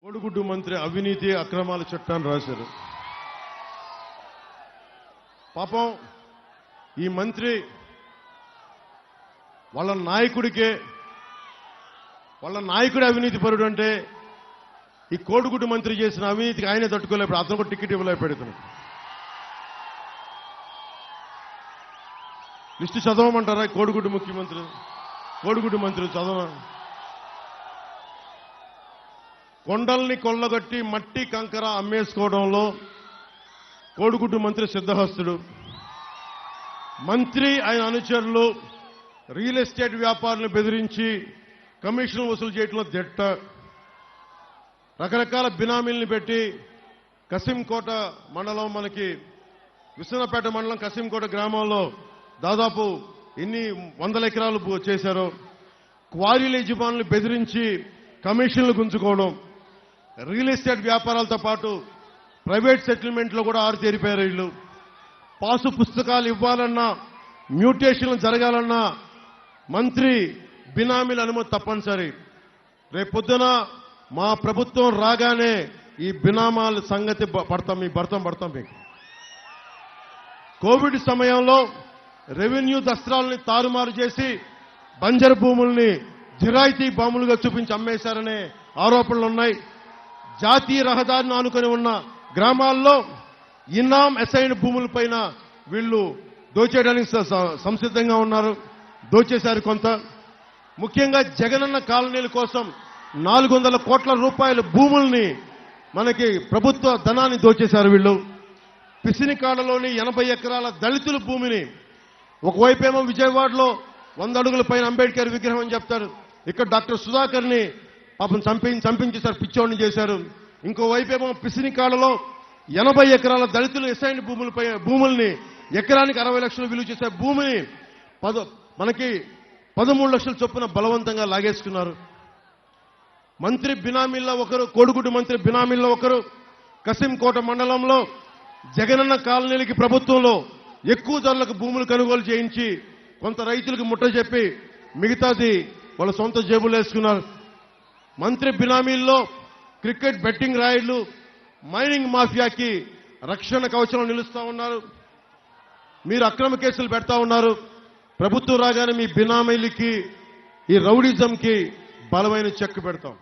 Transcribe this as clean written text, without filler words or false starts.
కోడిగుడ్డు మంత్రి అవినీతి అక్రమాల చట్టాన్ని రాశారు. పాపం ఈ మంత్రి వాళ్ళ నాయకుడి అవినీతి పరుడు అంటే ఈ కోడిగుడ్డు మంత్రి చేసిన అవినీతికి ఆయనే తట్టుకోలేకపోయాడు. అతను కూడా టికెట్ ఇవ్వలేకపోయాడు. లిస్టు చదవమంటారా? కోడిగుడ్డు మంత్రి చదవ. కొండల్ని కొల్లగొట్టి మట్టి కంకర అమ్మేసుకోవడంలో కోడిగుడ్డు మంత్రి సిద్ధహస్తుడు. మంత్రి ఆయన అనుచరులు రియల్ ఎస్టేట్ వ్యాపారులను బెదిరించి కమిషన్ వసూలు చేయడంలో దిట్ట. రకరకాల బినామీల్ని పెట్టి కసింకోట మండలం, మనకి విశ్వనాథపేట మండలం కసింకోట గ్రామంలో దాదాపు ఎన్ని వందల ఎకరాలు చేశారో. క్వారీల యజమానులు బెదిరించి కమిషన్లు గుంజుకోవడం, రియల్ ఎస్టేట్ వ్యాపారాలతో పాటు ప్రైవేట్ సెటిల్మెంట్లో కూడా ఆరుతేరిపోయారు వీళ్ళు. పాసు పుస్తకాలు ఇవ్వాలన్నా, మ్యూటేషన్లు జరగాలన్నా మంత్రి బినామీల అనుమతి తప్పనిసరి. రేపొద్దున మా ప్రభుత్వం రాగానే ఈ బినామాల సంగతి పడతాం మీకు. కోవిడ్ సమయంలో రెవెన్యూ దస్త్రాలని తారుమారు చేసి బంజరు భూముల్ని జిరాయితీ భూములుగా చూపించి అమ్మేశారనే ఆరోపణలు ఉన్నాయి. జాతీయ రహదారిని ఆనుకొని ఉన్న గ్రామాల్లో ఇనాం అసైన్ భూములపైన వీళ్ళు దోచేయడానికి సంసిద్ధంగా ఉన్నారు. దోచేశారు కొంత. ముఖ్యంగా జగనన్న కాలనీల కోసం 400 కోట్ల రూపాయల భూముల్ని, మనకి ప్రభుత్వ ధనాన్ని దోచేశారు వీళ్ళు. పిసినికాడలోని 80 ఎకరాల దళితుల భూమిని, ఒకవైపేమో విజయవాడలో 100 అడుగుల పైన అంబేద్కర్ విగ్రహం అని చెప్తారు, ఇక్కడ డాక్టర్ సుధాకర్ని పాపం చంపించేశారు, పిచ్చోడిని చేశారు. ఇంకోవైపేమో పిసినికాడలో 80 ఎకరాల దళితులు ఎస్ఐన్ భూముల్ని ఎకరానికి 60 లక్షలు విలువ చేసే భూమిని మనకి 13 లక్షల చొప్పున బలవంతంగా లాగేసుకున్నారు. మంత్రి బినామీల్లో ఒకరు, కోడిగుడ్డు మంత్రి బినామీల్లో ఒకరు కసింకోట మండలంలో జగనన్న కాలనీలకి ప్రభుత్వంలో ఎక్కువ ధరలకు భూములు కొనుగోలు చేయించి కొంత రైతులకు ముట్ట చెప్పి మిగతాది వాళ్ళ సొంత జేబులు వేసుకున్నారు. మంత్రి బినామీల్లో క్రికెట్ బెట్టింగ్ రాయిళ్లు, మైనింగ్ మాఫియాకి రక్షణ కవచంలో నిలుస్తా ఉన్నారు. మీరు అక్రమ కేసులు పెడతా ఉన్నారు. ప్రభుత్వం రాగానే మీ బినామీలకి, ఈ రౌడిజంకి బలమైన చెక్ పెడతాం.